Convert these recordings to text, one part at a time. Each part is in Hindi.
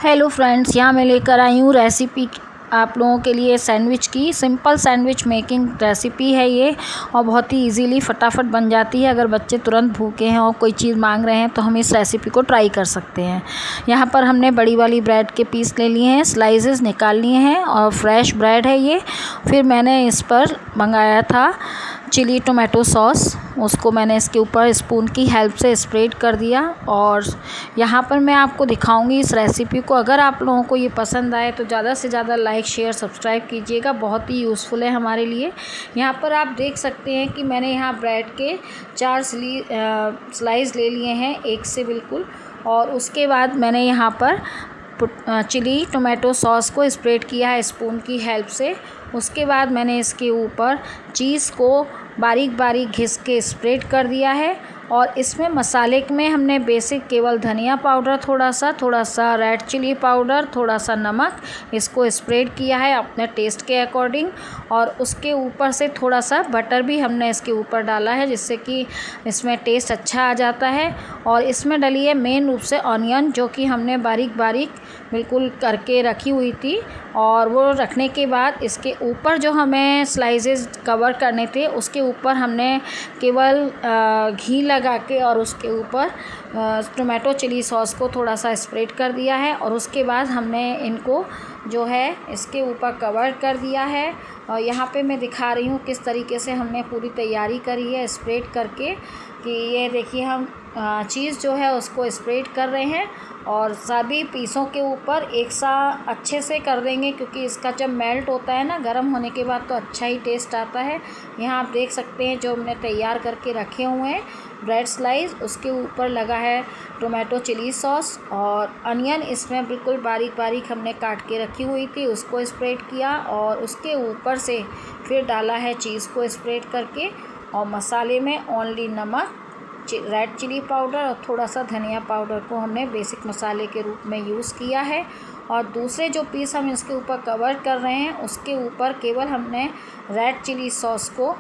हेलो फ्रेंड्स, यहाँ मैं लेकर आई हूँ रेसिपी आप लोगों के लिए सैंडविच की। सिंपल सैंडविच मेकिंग रेसिपी है ये और बहुत ही इजीली फटाफट बन जाती है। अगर बच्चे तुरंत भूखे हैं और कोई चीज़ मांग रहे हैं तो हम इस रेसिपी को ट्राई कर सकते हैं। यहाँ पर हमने बड़ी वाली ब्रेड के पीस ले लिए हैं, स्लाइसेस निकाल लिए हैं और फ्रेश ब्रेड है ये। फिर मैंने इस पर मंगाया था चिली टोमेटो सॉस, उसको मैंने इसके ऊपर स्पून की हेल्प से स्प्रेड कर दिया। और यहाँ पर मैं आपको दिखाऊंगी इस रेसिपी को। अगर आप लोगों को ये पसंद आए तो ज़्यादा से ज़्यादा लाइक शेयर सब्सक्राइब कीजिएगा, बहुत ही यूज़फुल है हमारे लिए। यहाँ पर आप देख सकते हैं कि मैंने यहाँ ब्रेड के 4 स्लाइस ले लिए हैं, एक से बिल्कुल। और उसके बाद मैंने यहाँ पर चिली टोमेटो सॉस को स्प्रेड किया है स्पून की हेल्प से। उसके बाद मैंने इसके ऊपर चीज़ को बारीक बारीक घिस के स्प्रेड कर दिया है। और इसमें मसाले में हमने बेसिक केवल धनिया पाउडर, थोड़ा सा रेड चिली पाउडर, थोड़ा सा नमक, इसको स्प्रेड किया है अपने टेस्ट के अकॉर्डिंग। और उसके ऊपर से थोड़ा सा बटर भी हमने इसके ऊपर डाला है, जिससे कि इसमें टेस्ट अच्छा आ जाता है। और इसमें डली है मेन रूप से ऑनियन, जो कि हमने बारीक बारीक बिल्कुल करके रखी हुई थी। और वो रखने के बाद इसके ऊपर जो हमें स्लाइसेस कवर करने थे, उसके ऊपर हमने केवल घी लगा के और उसके ऊपर टोमेटो चिली सॉस को थोड़ा सा स्प्रेड कर दिया है। और उसके बाद हमने इनको जो है इसके ऊपर कवर कर दिया है। और यहाँ पे मैं दिखा रही हूँ किस तरीके से हमने पूरी तैयारी करी है स्प्रेड करके, कि ये देखिए हम चीज़ जो है उसको स्प्रेड कर रहे हैं। और सभी पीसों के ऊपर एक सा अच्छे से कर देंगे, क्योंकि इसका जब मेल्ट होता है ना गर्म होने के बाद तो अच्छा ही टेस्ट आता है। यहाँ आप देख सकते हैं जो हमने तैयार करके रखे हुए हैं ब्रेड स्लाइस, उसके ऊपर लगा है टोमेटो चिली सॉस। और अनियन इसमें बिल्कुल बारीक बारीक हमने काट के रखी हुई थी, उसको स्प्रेड किया। और उसके ऊपर से फिर डाला है चीज़ को स्प्रेड करके। और मसाले में ओनली नमक, रेड चिली पाउडर और थोड़ा सा धनिया पाउडर को हमने बेसिक मसाले के रूप में यूज़ किया है। और दूसरे जो पीस हम इसके ऊपर कवर कर रहे हैं, उसके ऊपर केवल हमने रेड चिली सॉस को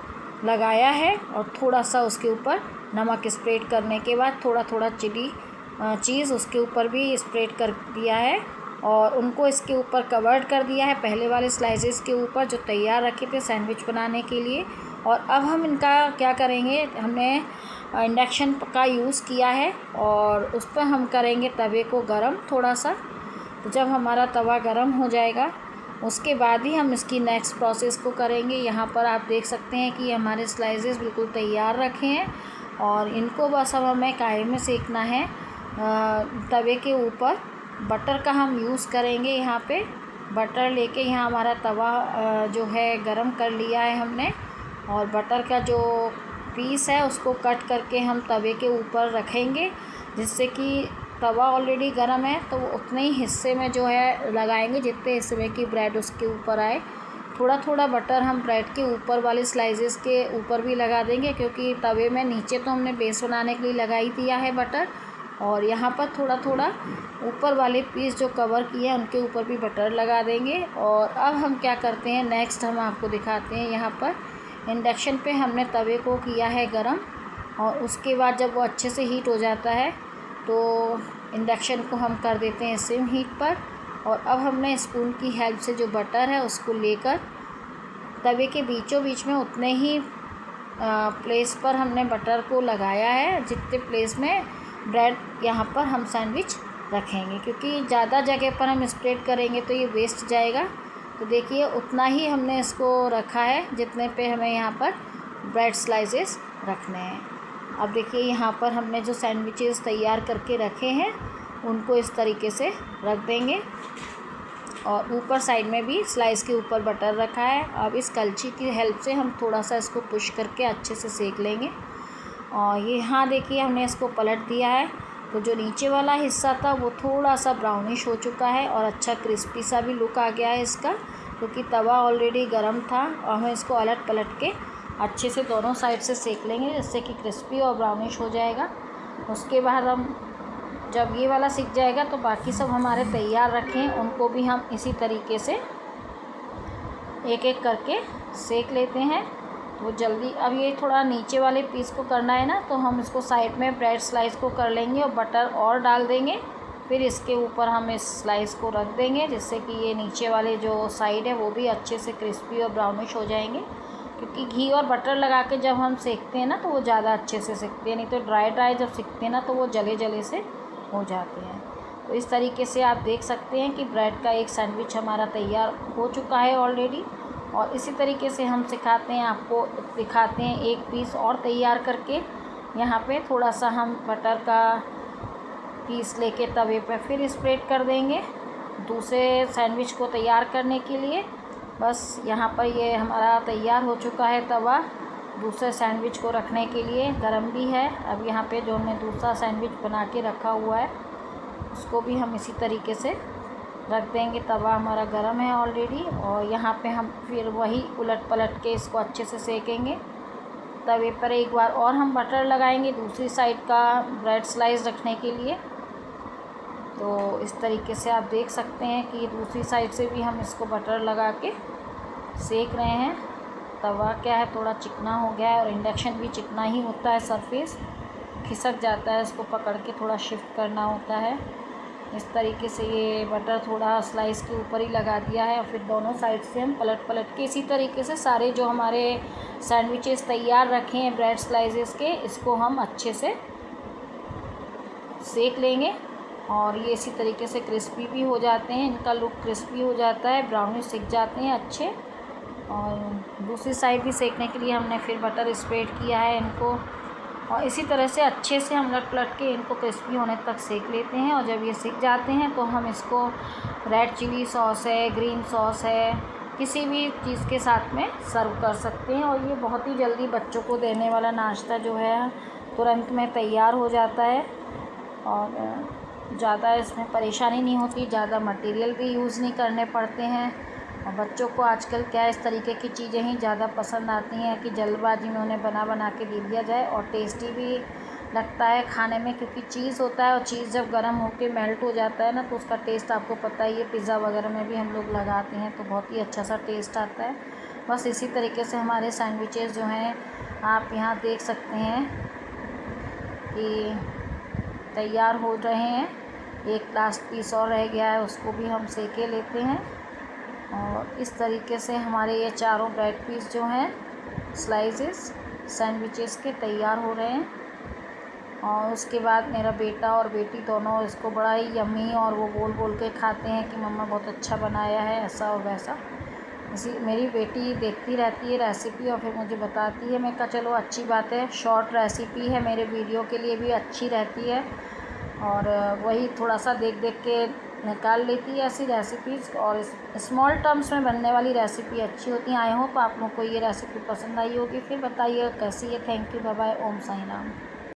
लगाया है। और थोड़ा सा उसके ऊपर नमक स्प्रेड करने के बाद थोड़ा थोड़ा चीज़ उसके ऊपर भी स्प्रेड कर दिया है। और उनको इसके ऊपर कवर कर दिया है पहले वाले स्लाइसेस के ऊपर जो तैयार रखे थे सैंडविच बनाने के लिए। और अब हम इनका क्या करेंगे, हमने इंडक्शन का यूज़ किया है और उस पर हम करेंगे तवे को गरम थोड़ा सा। तो जब हमारा तवा गरम हो जाएगा उसके बाद ही हम इसकी नेक्स्ट प्रोसेस को करेंगे। यहाँ पर आप देख सकते हैं कि हमारे स्लाइसेस बिल्कुल तैयार रखे हैं और इनको बस अब हमें कढ़ाई में सेकना है। तवे के ऊपर बटर का हम यूज़ करेंगे। यहाँ पे बटर लेके यहाँ हमारा तवा जो है गरम कर लिया है हमने। और बटर का जो पीस है उसको कट करके हम तवे के ऊपर रखेंगे, जिससे कि तवा ऑलरेडी गर्म है तो वो उतने ही हिस्से में जो है लगाएंगे जितने हिस्से में कि ब्रेड उसके ऊपर आए। थोड़ा थोड़ा बटर हम ब्रेड के ऊपर वाले स्लाइसेस के ऊपर भी लगा देंगे, क्योंकि तवे में नीचे तो हमने बेस बनाने के लिए लगा ही दिया है बटर। और यहाँ पर थोड़ा थोड़ा ऊपर वाले पीस जो कवर किए हैं उनके ऊपर भी बटर लगा देंगे। और अब हम क्या करते हैं नेक्स्ट, हम आपको दिखाते हैं। यहाँ पर इंडक्शन पे हमने तवे को किया है गरम। और उसके बाद जब वो अच्छे से हीट हो जाता है तो इंडक्शन को हम कर देते हैं सिम हीट पर। और अब हमने स्पून की हेल्प से जो बटर है उसको लेकर तवे के बीचों बीच में उतने ही प्लेस पर हमने बटर को लगाया है जितने प्लेस में ब्रेड यहाँ पर हम सैंडविच रखेंगे, क्योंकि ज़्यादा जगह पर हम स्प्रेड करेंगे तो ये वेस्ट जाएगा। तो देखिए उतना ही हमने इसको रखा है जितने पे हमें यहाँ पर ब्रेड स्लाइसेस रखने हैं। अब देखिए यहाँ पर हमने जो सैंडविचेस तैयार करके रखे हैं उनको इस तरीके से रख देंगे। और ऊपर साइड में भी स्लाइस के ऊपर बटर रखा है। अब इस कलछी की हेल्प से हम थोड़ा सा इसको पुश करके अच्छे से सेक लेंगे। और ये यहाँ देखिए हमने इसको पलट दिया है, तो जो नीचे वाला हिस्सा था वो थोड़ा सा ब्राउनिश हो चुका है और अच्छा क्रिस्पी सा भी लुक आ गया है इसका, क्योंकि तवा ऑलरेडी गर्म था। और हम इसको अलट पलट के अच्छे से दोनों साइड से सेक लेंगे, जिससे कि क्रिस्पी और ब्राउनिश हो जाएगा। उसके बाद हम जब ये वाला सीख जाएगा तो बाकी सब हमारे तैयार रखें उनको भी हम इसी तरीके से एक एक करके सेक लेते हैं। वो जल्दी, अब ये थोड़ा नीचे वाले पीस को करना है ना, तो हम इसको साइड में ब्रेड स्लाइस को कर लेंगे और बटर और डाल देंगे। फिर इसके ऊपर हम इस स्लाइस को रख देंगे, जिससे कि ये नीचे वाले जो साइड है वो भी अच्छे से क्रिस्पी और ब्राउनिश हो जाएंगे। क्योंकि घी और बटर लगा के जब हम सेकते हैं ना तो वो ज़्यादा अच्छे से सिकते हैं, नहीं तो ड्राई जब सिकते हैं ना तो वो जले जले से हो जाते हैं। तो इस तरीके से आप देख सकते हैं कि ब्रेड का एक सैंडविच हमारा तैयार हो चुका है ऑलरेडी। और इसी तरीके से हम सिखाते हैं, आपको दिखाते हैं एक पीस और तैयार करके। यहाँ पे थोड़ा सा हम बटर का पीस लेके तवे पे फिर स्प्रेड कर देंगे दूसरे सैंडविच को तैयार करने के लिए। बस यहाँ पर ये हमारा तैयार हो चुका है तवा दूसरे सैंडविच को रखने के लिए, गरम भी है। अब यहाँ पे जो हमने दूसरा सैंडविच बना के रखा हुआ है उसको भी हम इसी तरीके से रख देंगे। तवा हमारा गरम है ऑलरेडी, और यहाँ पे हम फिर वही उलट पलट के इसको अच्छे से सेकेंगे। तवे पर एक बार और हम बटर लगाएंगे दूसरी साइड का ब्रेड स्लाइस रखने के लिए। तो इस तरीके से आप देख सकते हैं कि दूसरी साइड से भी हम इसको बटर लगा के सेक रहे हैं। तवा क्या है थोड़ा चिकना हो गया है, और इंडक्शन भी चिकना ही होता है, सरफेस खिसक जाता है, इसको पकड़ के थोड़ा शिफ्ट करना होता है। इस तरीके से ये बटर थोड़ा स्लाइस के ऊपर ही लगा दिया है, और फिर दोनों साइड से हम पलट पलट के इसी तरीके से सारे जो हमारे सैंडविचेस तैयार रखे हैं ब्रेड स्लाइसेस के, इसको हम अच्छे से सेक लेंगे। और ये इसी तरीके से क्रिस्पी भी हो जाते हैं, इनका लुक क्रिस्पी हो जाता है, ब्राउनिश सिक जाते हैं अच्छे। और दूसरी साइड भी सेकने के लिए हमने फिर बटर स्प्रेड किया है इनको, और इसी तरह से अच्छे से हम लट पलट के इनको क्रिस्पी होने तक सेक लेते हैं। और जब ये सिक जाते हैं तो हम इसको रेड चिली सॉस है, ग्रीन सॉस है, किसी भी चीज़ के साथ में सर्व कर सकते हैं। और ये बहुत ही जल्दी बच्चों को देने वाला नाश्ता जो है तुरंत में तैयार हो जाता है, और ज़्यादा इसमें परेशानी नहीं होती, ज़्यादा मटेरियल भी यूज़ नहीं करने पड़ते हैं। और बच्चों को आजकल क्या इस तरीके की चीज़ें ही ज़्यादा पसंद आती हैं कि जल्दबाजी में उन्हें बना बना के दे दिया जाए, और टेस्टी भी लगता है खाने में, क्योंकि चीज़ होता है और चीज़ जब गर्म होकर मेल्ट हो जाता है ना तो उसका टेस्ट आपको पता ही है। पिज़्ज़ा वगैरह में भी हम लोग लगाते हैं तो बहुत ही अच्छा सा टेस्ट आता है। बस इसी तरीके से हमारे सैंडविचेस जो हैं आप यहाँ देख सकते हैं कि तैयार हो रहे हैं। एक लास्ट पीस और रह गया है, उसको भी हम सेके लेते हैं। और इस तरीके से हमारे ये चारों ब्रेड पीस जो हैं स्लाइसेस सैंडविचेस के तैयार हो रहे हैं। और उसके बाद मेरा बेटा और बेटी दोनों इसको बड़ा ही यम्मी और वो बोल बोल के खाते हैं कि मम्मा बहुत अच्छा बनाया है, ऐसा और वैसा। इसी मेरी बेटी देखती रहती है रेसिपी और फिर मुझे बताती है। मैं कहा चलो अच्छी बात है, शॉर्ट रेसिपी है, मेरे वीडियो के लिए भी अच्छी रहती है, और वही थोड़ा सा देख देख के निकाल लेती है ऐसी रेसिपीज़। और स्मॉल टर्म्स में बनने वाली रेसिपी अच्छी होती हैं। आई होप आप लोग को ये रेसिपी पसंद आई होगी। फिर बताइए कैसी है। Thank you, bye bye, Om Sai Ram.